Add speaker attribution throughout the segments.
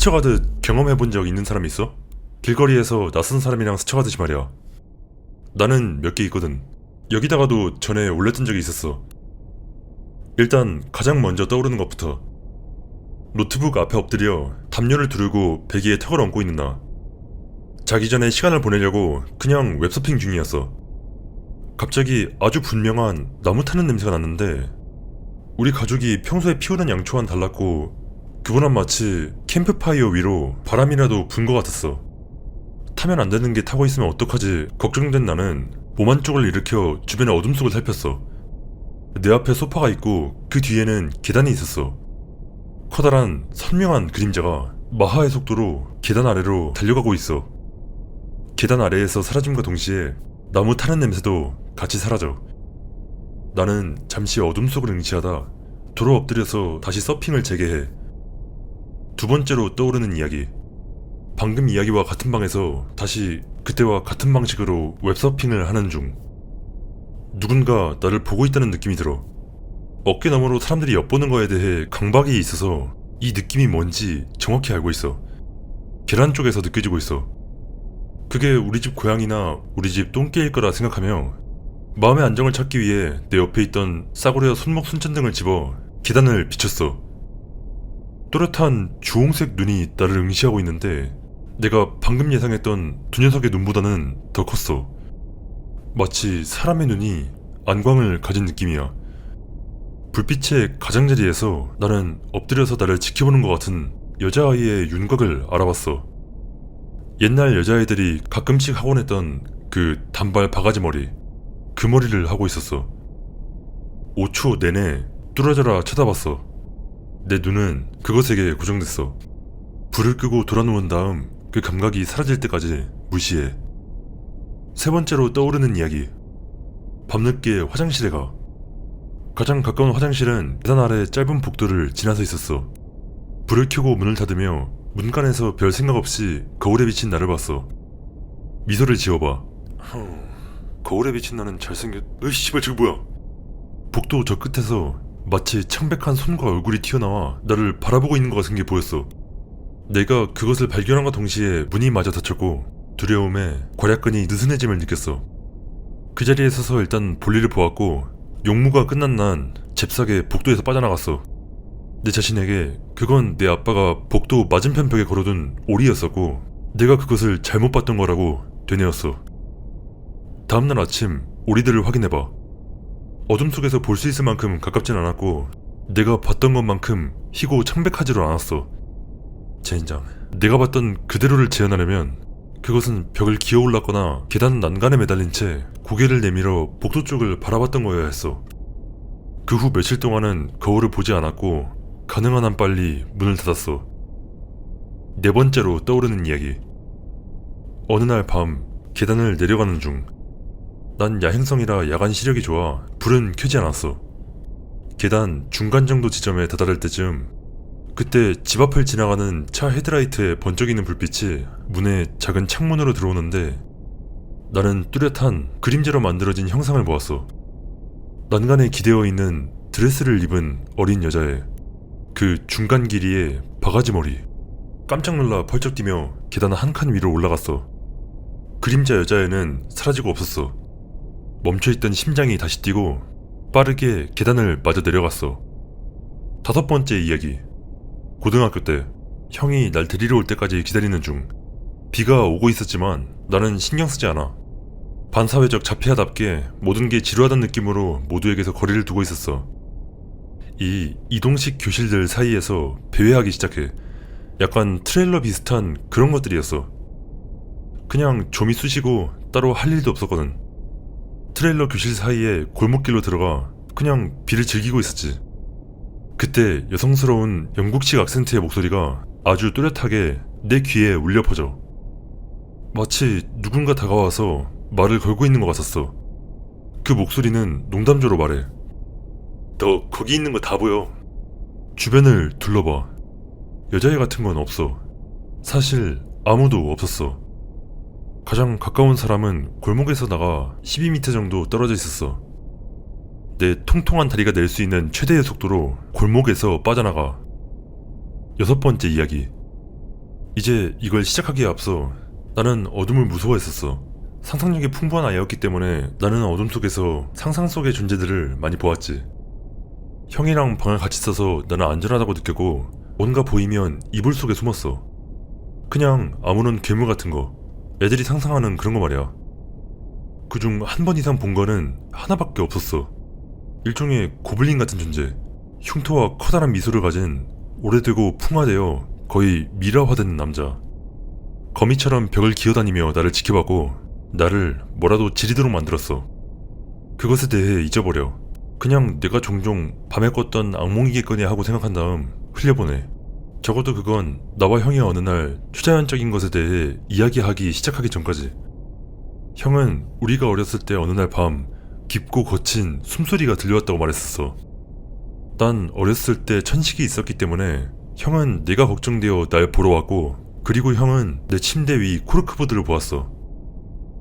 Speaker 1: 스쳐가듯 경험해본 적 있는 사람 있어? 길거리에서 낯선 사람이랑 스쳐가듯이 말이야. 나는 몇 개 있거든. 여기다가도 전에 올렸던 적이 있었어. 일단 가장 먼저 떠오르는 것부터. 노트북 앞에 엎드려 담요를 두르고 베개에 턱을 얹고 있는 나. 자기 전에 시간을 보내려고 그냥 웹서핑 중이었어. 갑자기 아주 분명한 나무 타는 냄새가 났는데 우리 가족이 평소에 피우는 양초와는 달랐고 그분은 마치 캠프파이어 위로 바람이라도 분 것 같았어. 타면 안 되는 게 타고 있으면 어떡하지 걱정된 나는 몸 한쪽을 일으켜 주변의 어둠 속을 살폈어. 내 앞에 소파가 있고 그 뒤에는 계단이 있었어. 커다란 선명한 그림자가 마하의 속도로 계단 아래로 달려가고 있어. 계단 아래에서 사라짐과 동시에 나무 타는 냄새도 같이 사라져. 나는 잠시 어둠 속을 응시하다 도로 엎드려서 다시 서핑을 재개해. 두 번째로 떠오르는 이야기. 방금 이야기와 같은 방에서 다시 그때와 같은 방식으로 웹서핑을 하는 중. 누군가 나를 보고 있다는 느낌이 들어. 어깨 너머로 사람들이 엿보는 거에 대해 강박이 있어서 이 느낌이 뭔지 정확히 알고 있어. 계란 쪽에서 느껴지고 있어. 그게 우리 집 고양이나 우리 집 똥개일 거라 생각하며 마음의 안정을 찾기 위해 내 옆에 있던 싸구려 손목 손전등을 집어 계단을 비췄어. 또렷한 주홍색 눈이 나를 응시하고 있는데 내가 방금 예상했던 두 녀석의 눈보다는 더 컸어. 마치 사람의 눈이 안광을 가진 느낌이야. 불빛의 가장자리에서 나는 엎드려서 나를 지켜보는 것 같은 여자아이의 윤곽을 알아봤어. 옛날 여자아이들이 가끔씩 하곤 했던 그 단발 바가지 머리, 그 머리를 하고 있었어. 5초 내내 뚫어져라 쳐다봤어. 내 눈은 그것에게 고정됐어. 불을 끄고 돌아누운 다음 그 감각이 사라질 때까지 무시해. 세 번째로 떠오르는 이야기. 밤늦게 화장실에 가. 가장 가까운 화장실은 계단 아래 짧은 복도를 지나서 있었어. 불을 켜고 문을 닫으며 문간에서 별 생각 없이 거울에 비친 나를 봤어. 미소를 지어봐. 거울에 비친 나는 잘생겼... 으이 씨발 저기 뭐야. 복도 저 끝에서 마치 창백한 손과 얼굴이 튀어나와 나를 바라보고 있는 것 같은 게 보였어. 내가 그것을 발견한과 동시에 문이 마저 닫혔고 두려움에 괄약근이 느슨해짐을 느꼈어. 그 자리에 서서 일단 볼일을 보았고 용무가 끝난 난 잽싸게 복도에서 빠져나갔어. 내 자신에게 그건 내 아빠가 복도 맞은편 벽에 걸어둔 오리였었고 내가 그것을 잘못 봤던 거라고 되뇌었어. 다음날 아침 오리들을 확인해봐. 어둠 속에서 볼 수 있을 만큼 가깝진 않았고 내가 봤던 것만큼 희고 창백하지도 않았어. 젠장, 내가 봤던 그대로를 재현하려면 그것은 벽을 기어올랐거나 계단 난간에 매달린 채 고개를 내밀어 복도 쪽을 바라봤던 거여야 했어. 그 후 며칠 동안은 거울을 보지 않았고 가능한 한 빨리 문을 닫았어. 네 번째로 떠오르는 이야기. 어느 날 밤 계단을 내려가는 중. 난 야행성이라 야간 시력이 좋아 불은 켜지 않았어. 계단 중간 정도 지점에 다다를 때쯤 그때 집 앞을 지나가는 차 헤드라이트에 번쩍이는 불빛이 문에 작은 창문으로 들어오는데 나는 뚜렷한 그림자로 만들어진 형상을 보았어. 난간에 기대어 있는 드레스를 입은 어린 여자의 그 중간 길이의 바가지 머리. 깜짝 놀라 펄쩍 뛰며 계단 한 칸 위로 올라갔어. 그림자 여자애는 사라지고 없었어. 멈춰있던 심장이 다시 뛰고 빠르게 계단을 마저 내려갔어. 다섯 번째 이야기. 고등학교 때 형이 날 데리러 올 때까지 기다리는 중. 비가 오고 있었지만 나는 신경 쓰지 않아. 반사회적 자폐아답게 모든 게 지루하다는 느낌으로 모두에게서 거리를 두고 있었어. 이 이동식 교실들 사이에서 배회하기 시작해. 약간 트레일러 비슷한 그런 것들이었어. 그냥 좀이 쑤시고 따로 할 일도 없었거든. 트레일러 교실 사이에 골목길로 들어가 그냥 비를 즐기고 있었지. 그때 여성스러운 영국식 악센트의 목소리가 아주 뚜렷하게 내 귀에 울려 퍼져. 마치 누군가 다가와서 말을 걸고 있는 것 같았어. 그 목소리는 농담조로 말해. 너 거기 있는 거 다 보여. 주변을 둘러봐. 여자애 같은 건 없어. 사실 아무도 없었어. 가장 가까운 사람은 골목에서 나가 12m 정도 떨어져 있었어. 내 통통한 다리가 낼 수 있는 최대의 속도로 골목에서 빠져나가. 여섯 번째 이야기. 이제 이걸 시작하기에 앞서 나는 어둠을 무서워했었어. 상상력이 풍부한 아이였기 때문에 나는 어둠 속에서 상상 속의 존재들을 많이 보았지. 형이랑 방을 같이 써서 나는 안전하다고 느꼈고 뭔가 보이면 이불 속에 숨었어. 그냥 아무런 괴물 같은 거, 애들이 상상하는 그런 거 말이야. 그중 한 번 이상 본 거는 하나밖에 없었어. 일종의 고블린 같은 존재. 흉터와 커다란 미소를 가진 오래되고 풍화되어 거의 미라화된 남자. 거미처럼 벽을 기어다니며 나를 지켜봤고 나를 뭐라도 지리도록 만들었어. 그것에 대해 잊어버려. 그냥 내가 종종 밤에 꿨던 악몽이겠거니 하고 생각한 다음 흘려보내. 적어도 그건 나와 형이 어느 날 초자연적인 것에 대해 이야기하기 시작하기 전까지. 형은 우리가 어렸을 때 어느 날 밤 깊고 거친 숨소리가 들려왔다고 말했었어. 난 어렸을 때 천식이 있었기 때문에 형은 내가 걱정되어 날 보러 왔고, 그리고 형은 내 침대 위 코르크보드를 보았어.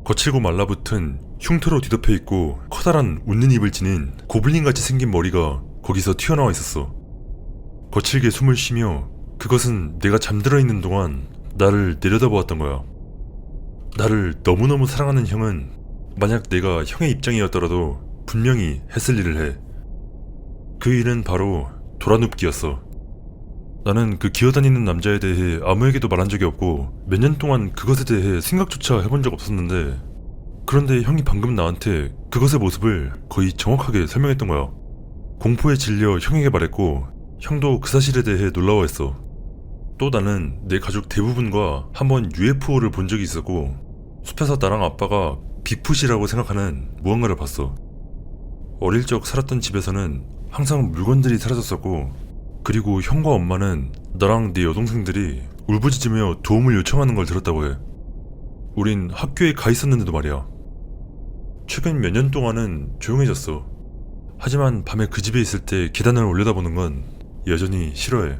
Speaker 1: 거칠고 말라붙은 흉터로 뒤덮여 있고 커다란 웃는 입을 지닌 고블린같이 생긴 머리가 거기서 튀어나와 있었어. 거칠게 숨을 쉬며 그것은 내가 잠들어 있는 동안 나를 내려다보았던 거야. 나를 너무너무 사랑하는 형은 만약 내가 형의 입장이었더라도 분명히 했을 일을 해. 그 일은 바로 돌아눕기였어. 나는 그 기어다니는 남자에 대해 아무에게도 말한 적이 없고 몇 년 동안 그것에 대해 생각조차 해본 적 없었는데, 그런데 형이 방금 나한테 그것의 모습을 거의 정확하게 설명했던 거야. 공포에 질려 형에게 말했고 형도 그 사실에 대해 놀라워했어. 또 나는 내 가족 대부분과 한번 UFO를 본 적이 있었고 숲에서 나랑 아빠가 빅풋이라고 생각하는 무언가를 봤어. 어릴 적 살았던 집에서는 항상 물건들이 사라졌었고, 그리고 형과 엄마는 나랑 내 여동생들이 울부짖으며 도움을 요청하는 걸 들었다고 해. 우린 학교에 가 있었는데도 말이야. 최근 몇 년 동안은 조용해졌어. 하지만 밤에 그 집에 있을 때 계단을 올려다보는 건 여전히 싫어해.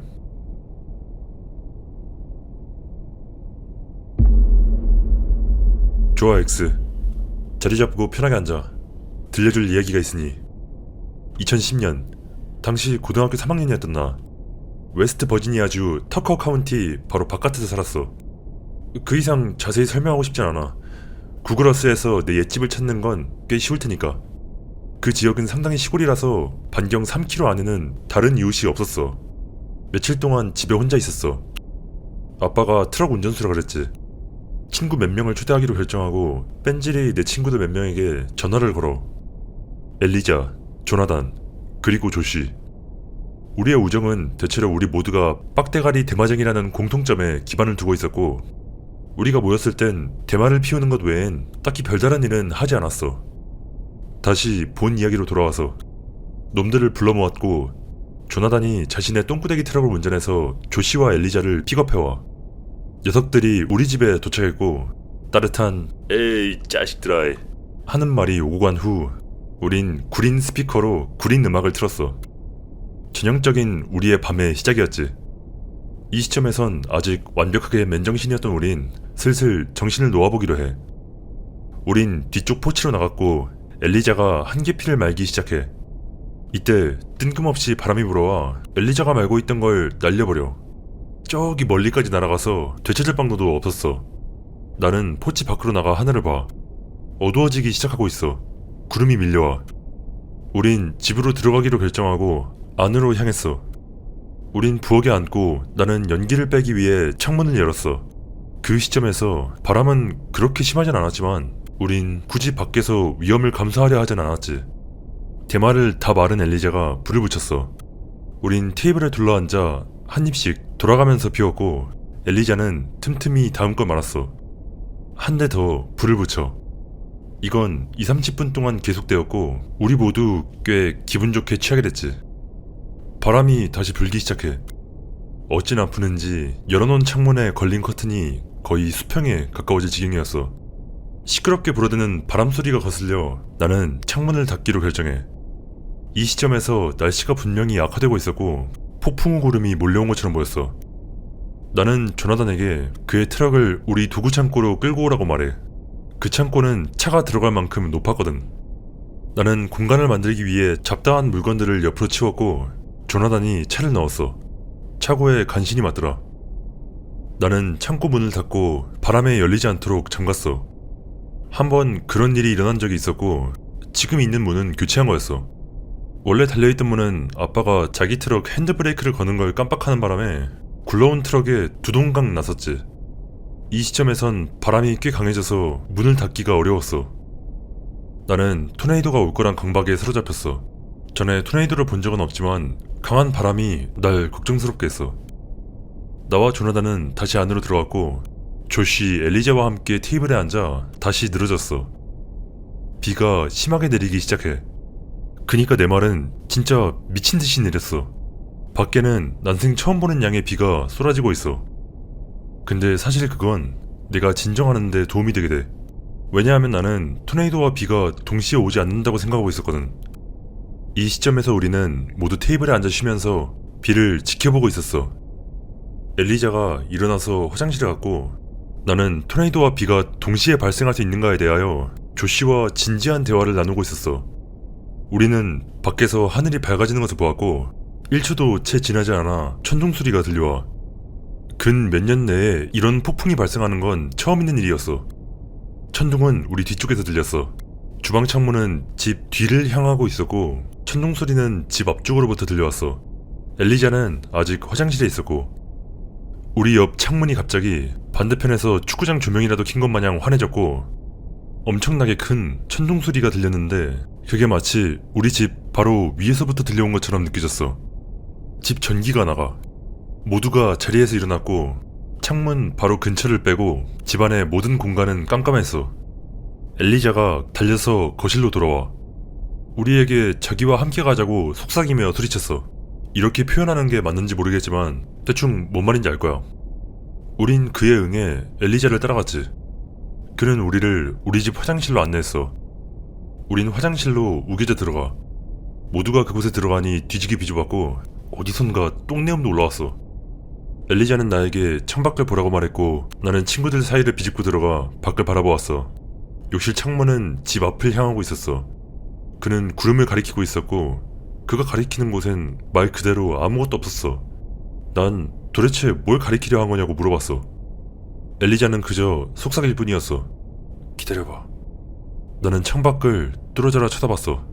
Speaker 1: 좋아, X. 자리 잡고 편하게 앉아. 들려줄 이야기가 있으니. 2010년 당시 고등학교 3학년이었던 나, 웨스트 버지니아주 터커 카운티 바로 바깥에서 살았어. 그 이상 자세히 설명하고 싶진 않아. 구글어스에서 내 옛집을 찾는 건 꽤 쉬울 테니까. 그 지역은 상당히 시골이라서 반경 3km 안에는 다른 이웃이 없었어. 며칠 동안 집에 혼자 있었어. 아빠가 트럭 운전수라 그랬지. 친구 몇 명을 초대하기로 결정하고 뺀질이 내 친구들 몇 명에게 전화를 걸어. 엘리자, 조나단, 그리고 조시. 우리의 우정은 대체로 우리 모두가 빡대가리 대마쟁이라는 공통점에 기반을 두고 있었고, 우리가 모였을 땐 대마를 피우는 것 외엔 딱히 별다른 일은 하지 않았어. 다시 본 이야기로 돌아와서 놈들을 불러 모았고 조나단이 자신의 똥꾸대기 트럭을 운전해서 조시와 엘리자를 픽업해와. 녀석들이 우리 집에 도착했고 따뜻한 "에이 자식들아" 하는 말이 오고 간 후 우린 구린 스피커로 구린 음악을 틀었어. 전형적인 우리의 밤의 시작이었지. 이 시점에선 아직 완벽하게 맨정신이었던 우린 슬슬 정신을 놓아보기로 해. 우린 뒤쪽 포치로 나갔고 엘리자가 한계피를 말기 시작해. 이때 뜬금없이 바람이 불어와 엘리자가 말고 있던 걸 날려버려. 저기 멀리까지 날아가서 되찾을 방도도 없었어. 나는 포치 밖으로 나가 하늘을 봐. 어두워지기 시작하고 있어. 구름이 밀려와. 우린 집으로 들어가기로 결정하고 안으로 향했어. 우린 부엌에 앉고 나는 연기를 빼기 위해 창문을 열었어. 그 시점에서 바람은 그렇게 심하진 않았지만 우린 굳이 밖에서 위험을 감수하려 하진 않았지. 대마를 다 마른 엘리자가 불을 붙였어. 우린 테이블에 둘러앉아 한 입씩 돌아가면서 피웠고 엘리자는 틈틈이 다음 걸 말았어. 한 대 더 불을 붙여. 이건 20-30분 동안 계속되었고 우리 모두 꽤 기분 좋게 취하게 됐지. 바람이 다시 불기 시작해. 어찌나 부는지 열어놓은 창문에 걸린 커튼이 거의 수평에 가까워질 지경이었어. 시끄럽게 불어대는 바람 소리가 거슬려 나는 창문을 닫기로 결정해. 이 시점에서 날씨가 분명히 악화되고 있었고 폭풍우 구름이 몰려온 것처럼 보였어. 나는 조나단에게 그의 트럭을 우리 도구 창고로 끌고 오라고 말해. 그 창고는 차가 들어갈 만큼 높았거든. 나는 공간을 만들기 위해 잡다한 물건들을 옆으로 치웠고 조나단이 차를 넣었어. 차고에 간신히 맞더라. 나는 창고 문을 닫고 바람에 열리지 않도록 잠갔어. 한번 그런 일이 일어난 적이 있었고 지금 있는 문은 교체한 거였어. 원래 달려있던 문은 아빠가 자기 트럭 핸드브레이크를 거는 걸 깜빡하는 바람에 굴러온 트럭에 두동강 났었지. 이 시점에선 바람이 꽤 강해져서 문을 닫기가 어려웠어. 나는 토네이도가 올 거란 강박에 사로잡혔어. 전에 토네이도를 본 적은 없지만 강한 바람이 날 걱정스럽게 했어. 나와 조나단은 다시 안으로 들어갔고 조시, 엘리자와 함께 테이블에 앉아 다시 늘어졌어. 비가 심하게 내리기 시작해. 그니까 내 말은 진짜 미친듯이 내렸어. 밖에는 난생 처음 보는 양의 비가 쏟아지고 있어. 근데 사실 그건 내가 진정하는데 도움이 되게 돼. 왜냐하면 나는 토네이도와 비가 동시에 오지 않는다고 생각하고 있었거든. 이 시점에서 우리는 모두 테이블에 앉아 쉬면서 비를 지켜보고 있었어. 엘리자가 일어나서 화장실에 갔고 나는 토네이도와 비가 동시에 발생할 수 있는가에 대하여 조씨와 진지한 대화를 나누고 있었어. 우리는 밖에서 하늘이 밝아지는 것을 보았고 1초도 채 지나지 않아 천둥 소리가 들려와. 근 몇 년 내에 이런 폭풍이 발생하는 건 처음 있는 일이었어. 천둥은 우리 뒤쪽에서 들렸어. 주방 창문은 집 뒤를 향하고 있었고 천둥 소리는 집 앞쪽으로부터 들려왔어. 엘리자는 아직 화장실에 있었고 우리 옆 창문이 갑자기 반대편에서 축구장 조명이라도 킨 것 마냥 환해졌고 엄청나게 큰 천둥 소리가 들렸는데 그게 마치 우리 집 바로 위에서부터 들려온 것처럼 느껴졌어. 집 전기가 나가. 모두가 자리에서 일어났고 창문 바로 근처를 빼고 집안의 모든 공간은 깜깜했어. 엘리자가 달려서 거실로 돌아와. 우리에게 자기와 함께 가자고 속삭이며 소리쳤어. 이렇게 표현하는 게 맞는지 모르겠지만 대충 뭔 말인지 알 거야. 우린 그에 응해 엘리자를 따라갔지. 그는 우리를 우리 집 화장실로 안내했어. 우린 화장실로 우겨져 들어가. 모두가 그곳에 들어가니 뒤지게 비좁았고 어디선가 똥내음도 올라왔어. 엘리자는 나에게 창밖을 보라고 말했고 나는 친구들 사이를 비집고 들어가 밖을 바라보았어. 욕실 창문은 집 앞을 향하고 있었어. 그는 구름을 가리키고 있었고 그가 가리키는 곳엔 말 그대로 아무것도 없었어. 난 도대체 뭘 가리키려 한 거냐고 물어봤어. 엘리자는 그저 속삭일 뿐이었어. 기다려봐. 나는 창밖을 뚫어져라 쳐다봤어.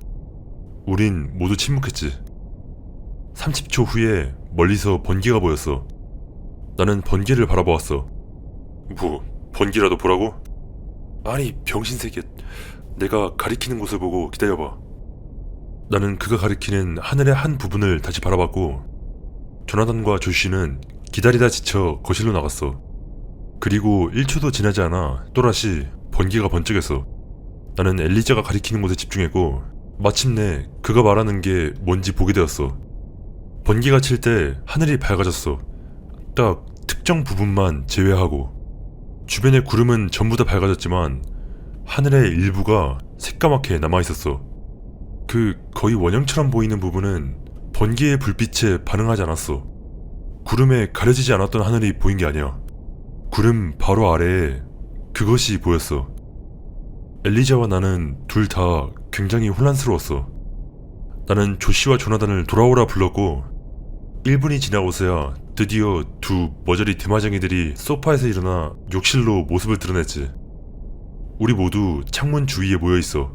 Speaker 1: 우린 모두 침묵했지. 30초 후에 멀리서 번개가 보였어. 나는 번개를 바라보았어. 뭐 번개라도 보라고? 아니 병신새끼, 내가 가리키는 곳을 보고 기다려봐. 나는 그가 가리키는 하늘의 한 부분을 다시 바라봤고 조나단과 조시는 기다리다 지쳐 거실로 나갔어. 그리고 1초도 지나지 않아 또다시 번개가 번쩍였어. 나는 엘리자가 가리키는 곳에 집중했고 마침내 그가 말하는 게 뭔지 보게 되었어. 번개가 칠 때 하늘이 밝아졌어. 딱 특정 부분만 제외하고. 주변의 구름은 전부 다 밝아졌지만 하늘의 일부가 새까맣게 남아있었어. 그 거의 원형처럼 보이는 부분은 번개의 불빛에 반응하지 않았어. 구름에 가려지지 않았던 하늘이 보인 게 아니야. 구름 바로 아래에 그것이 보였어. 엘리자와 나는 둘 다 굉장히 혼란스러웠어. 나는 조시와 조나단을 돌아오라 불렀고 1분이 지나고서야 드디어 두 머저리 대마쟁이들이 소파에서 일어나 욕실로 모습을 드러냈지. 우리 모두 창문 주위에 모여있어.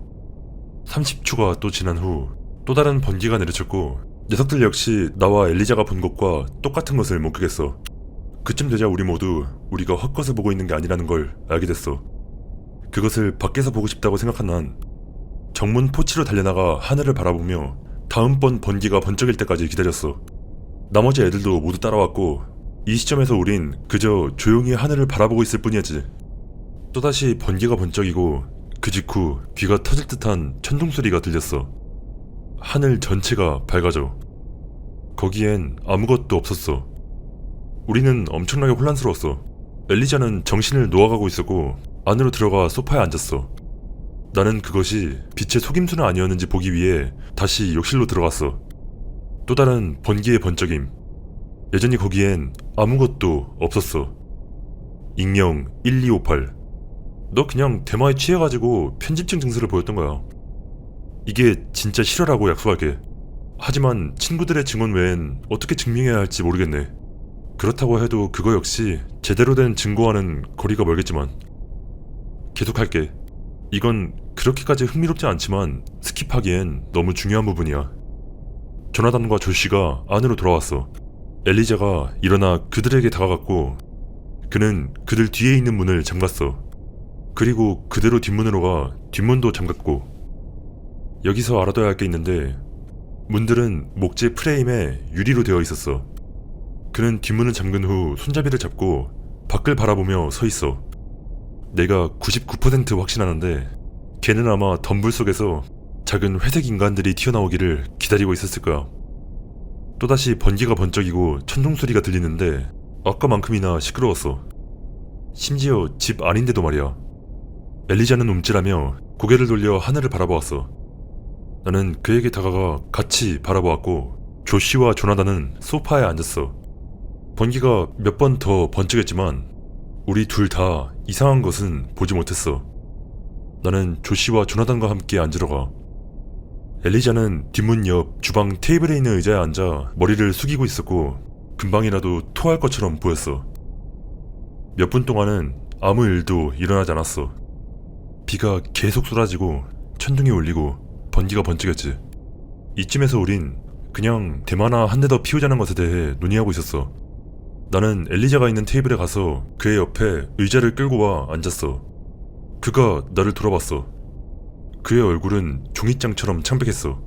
Speaker 1: 30초가 또 지난 후 또 다른 번개가 내려쳤고 녀석들 역시 나와 엘리자가 본 것과 똑같은 것을 목격했어. 그쯤 되자 우리 모두 우리가 헛것을 보고 있는 게 아니라는 걸 알게 됐어. 그것을 밖에서 보고 싶다고 생각한 난 정문 포치로 달려나가 하늘을 바라보며 다음번 번개가 번쩍일 때까지 기다렸어. 나머지 애들도 모두 따라왔고 이 시점에서 우린 그저 조용히 하늘을 바라보고 있을 뿐이었지. 또다시 번개가 번쩍이고 그 직후 귀가 터질 듯한 천둥 소리가 들렸어. 하늘 전체가 밝아져. 거기엔 아무것도 없었어. 우리는 엄청나게 혼란스러웠어. 엘리자는 정신을 놓아가고 있었고 안으로 들어가 소파에 앉았어. 나는 그것이 빛의 속임수는 아니었는지 보기 위해 다시 욕실로 들어갔어. 또 다른 번개의 번쩍임. 여전히 거기엔 아무것도 없었어. 익명 1258. 너 그냥 대마에 취해가지고 편집증 증세를 보였던 거야. 이게 진짜 실화라고 약속할게. 하지만 친구들의 증언 외엔 어떻게 증명해야 할지 모르겠네. 그렇다고 해도 그거 역시 제대로 된 증거와는 거리가 멀겠지만 계속할게. 이건 그렇게까지 흥미롭지 않지만 스킵하기엔 너무 중요한 부분이야. 조나단과 조시가 안으로 돌아왔어. 엘리자가 일어나 그들에게 다가갔고 그는 그들 뒤에 있는 문을 잠갔어. 그리고 그대로 뒷문으로 가 뒷문도 잠갔고, 여기서 알아둬야 할 게 있는데 문들은 목재 프레임에 유리로 되어 있었어. 그는 뒷문을 잠근 후 손잡이를 잡고 밖을 바라보며 서 있어. 내가 99% 확신하는데 걔는 아마 덤불 속에서 작은 회색 인간들이 튀어나오기를 기다리고 있었을 거야. 또다시 번개가 번쩍이고 천둥 소리가 들리는데 아까만큼이나 시끄러웠어. 심지어 집 안인데도 말이야. 엘리자는 움찔하며 고개를 돌려 하늘을 바라보았어. 나는 그에게 다가가 같이 바라보았고 조시와 조나단은 소파에 앉았어. 번개가 몇 번 더 번쩍였지만 우리 둘 다 이상한 것은 보지 못했어. 나는 조시와 조나단과 함께 앉으러 가. 엘리자는 뒷문 옆 주방 테이블에 있는 의자에 앉아 머리를 숙이고 있었고 금방이라도 토할 것처럼 보였어. 몇 분 동안은 아무 일도 일어나지 않았어. 비가 계속 쏟아지고 천둥이 울리고 번개가 번쩍였지. 이쯤에서 우린 그냥 대마나 한 대 더 피우자는 것에 대해 논의하고 있었어. 나는 엘리자가 있는 테이블에 가서 그의 옆에 의자를 끌고 와 앉았어. 그가 나를 돌아봤어. 그의 얼굴은 종이장처럼 창백했어.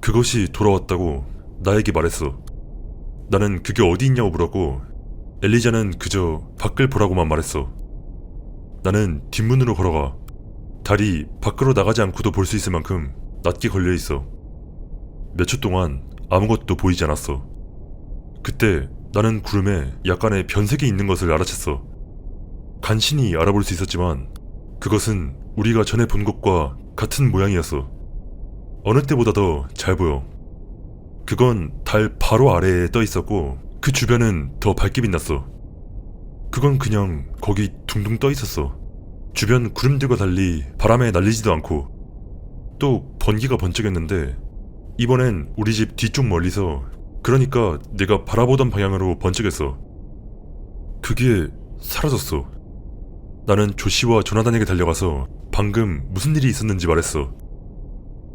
Speaker 1: 그것이 돌아왔다고 나에게 말했어. 나는 그게 어디 있냐고 물었고 엘리자는 그저 밖을 보라고만 말했어. 나는 뒷문으로 걸어가 달이 밖으로 나가지 않고도 볼 수 있을 만큼 낮게 걸려있어. 몇 초 동안 아무것도 보이지 않았어. 그때 나는 구름에 약간의 변색이 있는 것을 알아챘어. 간신히 알아볼 수 있었지만 그것은 우리가 전에 본 것과 같은 모양이었어. 어느 때보다 더 잘 보여. 그건 달 바로 아래에 떠 있었고 그 주변은 더 밝게 빛났어. 그건 그냥 거기 둥둥 떠 있었어. 주변 구름들과 달리 바람에 날리지도 않고. 또 번개가 번쩍였는데 이번엔 우리 집 뒤쪽 멀리서, 그러니까 내가 바라보던 방향으로 번쩍였어. 그게 사라졌어. 나는 조시와 조나단에게 달려가서 방금 무슨 일이 있었는지 말했어.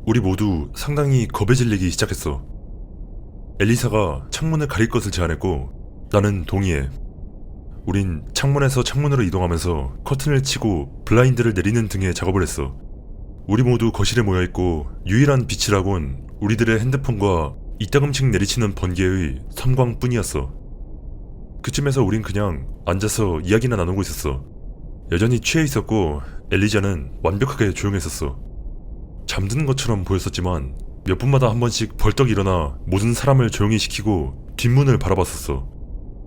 Speaker 1: 우리 모두 상당히 겁에 질리기 시작했어. 엘리사가 창문을 가릴 것을 제안했고 나는 동의해. 우린 창문에서 창문으로 이동하면서 커튼을 치고 블라인드를 내리는 등의 작업을 했어. 우리 모두 거실에 모여있고 유일한 빛이라곤 우리들의 핸드폰과 이따금씩 내리치는 번개의 섬광뿐이었어. 그쯤에서 우린 그냥 앉아서 이야기나 나누고 있었어. 여전히 취해 있었고 엘리자는 완벽하게 조용했었어. 잠드는 것처럼 보였었지만 몇 분마다 한 번씩 벌떡 일어나 모든 사람을 조용히 시키고 뒷문을 바라봤었어.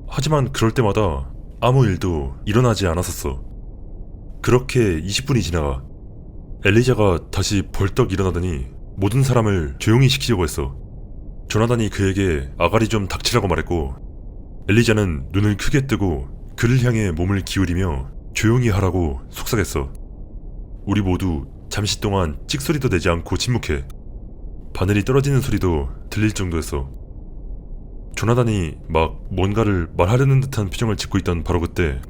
Speaker 1: 하지만 그럴 때마다 아무 일도 일어나지 않았었어. 그렇게 20분이 지나가. 엘리자가 다시 벌떡 일어나더니 모든 사람을 조용히 시키려고 했어. 조나단이 그에게 아가리 좀 닥치라고 말했고 엘리자는 눈을 크게 뜨고 그를 향해 몸을 기울이며 조용히 하라고 속삭였어. 우리 모두 잠시 동안 찍소리도 내지 않고 침묵해. 바늘이 떨어지는 소리도 들릴 정도였어. 조나단이 막 뭔가를 말하려는 듯한 표정을 짓고 있던 바로 그때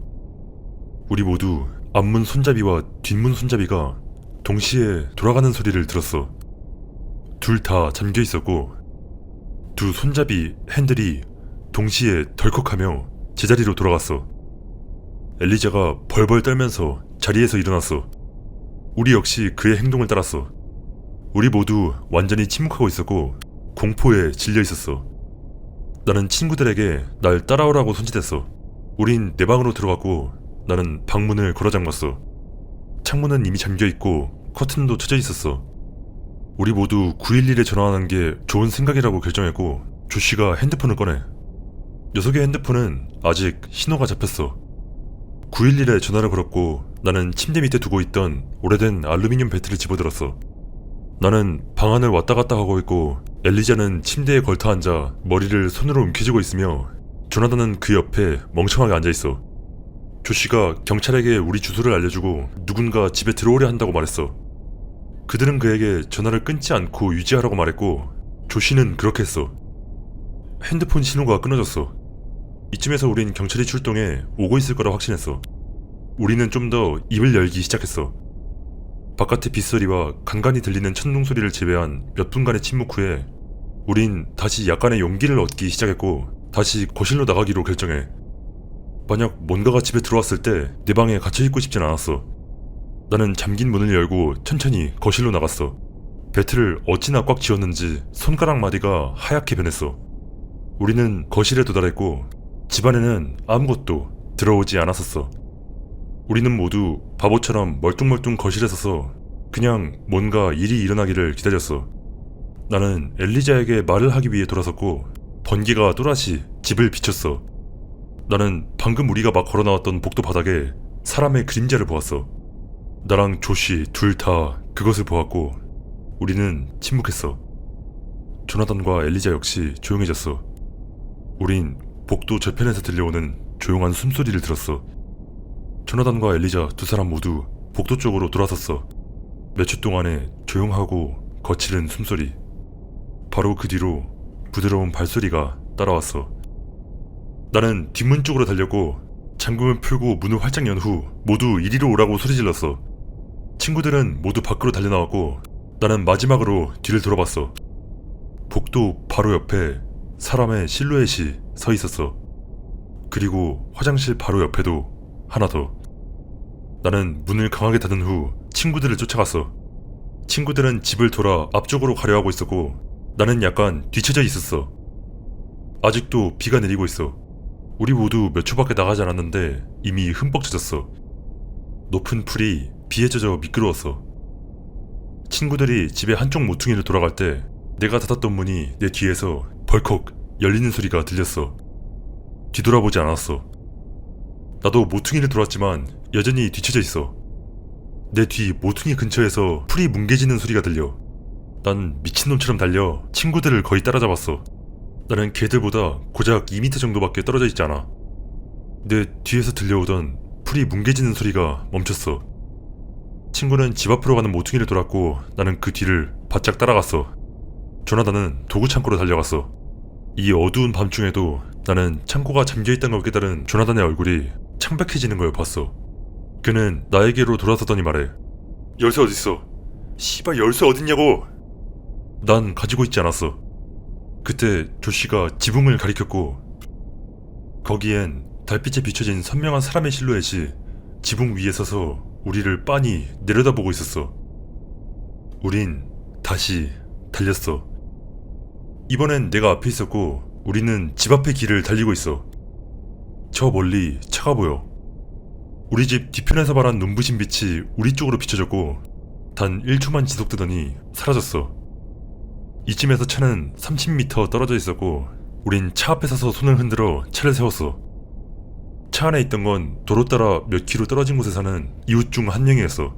Speaker 1: 우리 모두 앞문 손잡이와 뒷문 손잡이가 동시에 돌아가는 소리를 들었어. 둘 다 잠겨 있었고 두 손잡이 핸들이 동시에 덜컥하며 제자리로 돌아갔어. 엘리자가 벌벌 떨면서 자리에서 일어났어. 우리 역시 그의 행동을 따랐어. 우리 모두 완전히 침묵하고 있었고 공포에 질려 있었어. 나는 친구들에게 날 따라오라고 손짓했어. 우린 내 방으로 들어갔고 나는 방문을 걸어 잠갔어. 창문은 이미 잠겨있고 커튼도 쳐져 있었어. 우리 모두 911에 전화하는 게 좋은 생각이라고 결정했고 조씨가 핸드폰을 꺼내. 녀석의 핸드폰은 아직 신호가 잡혔어. 911에 전화를 걸었고 나는 침대 밑에 두고 있던 오래된 알루미늄 배트를 집어들었어. 나는 방 안을 왔다 갔다 하고 있고 엘리자는 침대에 걸터 앉아 머리를 손으로 움켜쥐고 있으며 조나단은 그 옆에 멍청하게 앉아있어. 조씨가 경찰에게 우리 주소를 알려주고 누군가 집에 들어오려 한다고 말했어. 그들은 그에게 전화를 끊지 않고 유지하라고 말했고 조씨는 그렇게 했어. 핸드폰 신호가 끊어졌어. 이쯤에서 우린 경찰이 출동해 오고 있을 거라 확신했어. 우리는 좀 더 입을 열기 시작했어. 바깥의 빗소리와 간간히 들리는 천둥 소리를 제외한 몇 분간의 침묵 후에 우린 다시 약간의 용기를 얻기 시작했고 다시 거실로 나가기로 결정해. 만약 뭔가가 집에 들어왔을 때 내 방에 갇혀있고 싶진 않았어. 나는 잠긴 문을 열고 천천히 거실로 나갔어. 벨트를 어찌나 꽉 쥐었는지 손가락 마디가 하얗게 변했어. 우리는 거실에 도달했고 집안에는 아무것도 들어오지 않았었어. 우리는 모두 바보처럼 멀뚱멀뚱 거실에 서서 그냥 뭔가 일이 일어나기를 기다렸어. 나는 엘리자에게 말을 하기 위해 돌아섰고 번개가 또다시 집을 비췄어. 나는 방금 우리가 막 걸어나왔던 복도 바닥에 사람의 그림자를 보았어. 나랑 조시 둘 다 그것을 보았고 우리는 침묵했어. 조나단과 엘리자 역시 조용해졌어. 우린 복도 저편에서 들려오는 조용한 숨소리를 들었어. 조나단과 엘리자 두 사람 모두 복도 쪽으로 돌아섰어. 몇 초 동안의 조용하고 거칠은 숨소리. 바로 그 뒤로 부드러운 발소리가 따라왔어. 나는 뒷문 쪽으로 달렸고 잠금을 풀고 문을 활짝 연 후 모두 이리로 오라고 소리질렀어. 친구들은 모두 밖으로 달려나왔고 나는 마지막으로 뒤를 돌아봤어. 복도 바로 옆에 사람의 실루엣이 서 있었어. 그리고 화장실 바로 옆에도 하나 더. 나는 문을 강하게 닫은 후 친구들을 쫓아갔어. 친구들은 집을 돌아 앞쪽으로 가려 하고 있었고 나는 약간 뒤쳐져 있었어. 아직도 비가 내리고 있어. 우리 모두 몇 초밖에 나가지 않았는데 이미 흠뻑 젖었어. 높은 풀이 비에 젖어 미끄러웠어. 친구들이 집의 한쪽 모퉁이를 돌아갈 때 내가 닫았던 문이 내 뒤에서 벌컥 열리는 소리가 들렸어. 뒤돌아보지 않았어. 나도 모퉁이를 돌았지만 여전히 뒤쳐져 있어. 내 뒤 모퉁이 근처에서 풀이 뭉개지는 소리가 들려. 난 미친놈처럼 달려 친구들을 거의 따라잡았어. 나는 걔들보다 고작 2m 정도밖에 떨어져 있지 않아. 내 뒤에서 들려오던 풀이 뭉개지는 소리가 멈췄어. 친구는 집 앞으로 가는 모퉁이를 돌았고 나는 그 뒤를 바짝 따라갔어. 조나단은 도구 창고로 달려갔어. 이 어두운 밤중에도 나는 창고가 잠겨있다는 걸 깨달은 조나단의 얼굴이 창백해지는 걸 봤어. 그는 나에게로 돌아서더니 말해. 열쇠 어딨어? 씨발 열쇠 어딨냐고! 난 가지고 있지 않았어. 그때 조씨가 지붕을 가리켰고 거기엔 달빛에 비춰진 선명한 사람의 실루엣이 지붕 위에 서서 우리를 빤히 내려다보고 있었어. 우린 다시 달렸어. 이번엔 내가 앞에 있었고 우리는 집 앞의 길을 달리고 있어. 저 멀리 차가 보여. 우리 집 뒤편에서 발한 눈부신 빛이 우리 쪽으로 비춰졌고 단 1초만 지속되더니 사라졌어. 이쯤에서 차는 30m 떨어져 있었고 우린 차 앞에 서서 손을 흔들어 차를 세웠어. 차 안에 있던 건 도로 따라 몇 킬로 떨어진 곳에 사는 이웃 중 한 명이었어.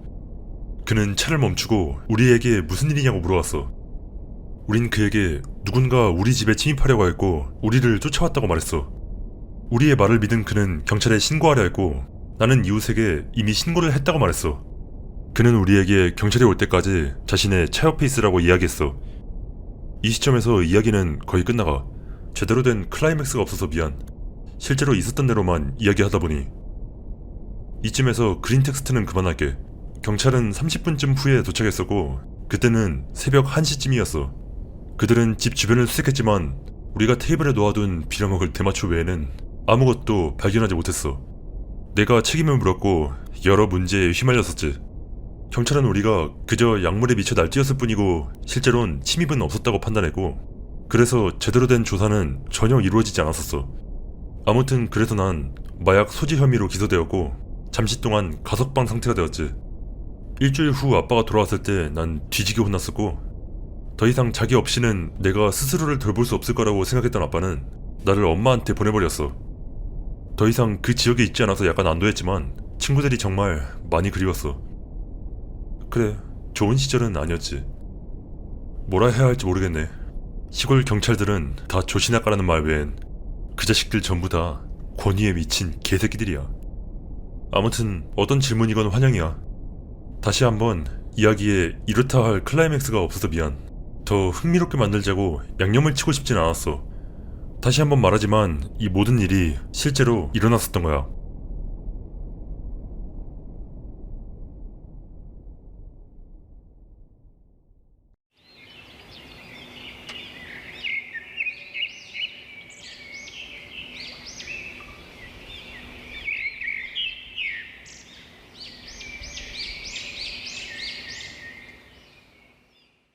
Speaker 1: 그는 차를 멈추고 우리에게 무슨 일이냐고 물어왔어. 우린 그에게 누군가 우리 집에 침입하려고 했고 우리를 쫓아왔다고 말했어. 우리의 말을 믿은 그는 경찰에 신고하려 했고 나는 이웃에게 이미 신고를 했다고 말했어. 그는 우리에게 경찰이 올 때까지 자신의 차 옆에 있으라고 이야기했어. 이 시점에서 이야기는 거의 끝나가. 제대로 된 클라이맥스가 없어서 미안. 실제로 있었던 대로만 이야기하다 보니. 이쯤에서 그린 텍스트는 그만할게. 경찰은 30분쯤 후에 도착했었고 그때는 새벽 1시쯤이었어. 그들은 집 주변을 수색했지만 우리가 테이블에 놓아둔 빌어먹을 대마초 외에는 아무것도 발견하지 못했어. 내가 책임을 물었고 여러 문제에 휘말렸었지. 경찰은 우리가 그저 약물에 미쳐 날뛰었을 뿐이고 실제로는 침입은 없었다고 판단했고 그래서 제대로 된 조사는 전혀 이루어지지 않았었어. 아무튼 그래서 난 마약 소지 혐의로 기소되었고 잠시 동안 가석방 상태가 되었지. 일주일 후 아빠가 돌아왔을 때 난 뒤지게 혼났었고 더 이상 자기 없이는 내가 스스로를 돌볼 수 없을 거라고 생각했던 아빠는 나를 엄마한테 보내버렸어. 더 이상 그 지역에 있지 않아서 약간 안도했지만 친구들이 정말 많이 그리웠어. 그래, 좋은 시절은 아니었지. 뭐라 해야 할지 모르겠네. 시골 경찰들은 다 조신아까라는 말 외엔 그 자식들 전부 다 권위에 미친 개새끼들이야. 아무튼 어떤 질문이건 환영이야. 다시 한번 이야기에 이렇다 할 클라이맥스가 없어서 미안. 더 흥미롭게 만들자고 양념을 치고 싶진 않았어. 다시 한번 말하지만 이 모든 일이 실제로 일어났었던 거야.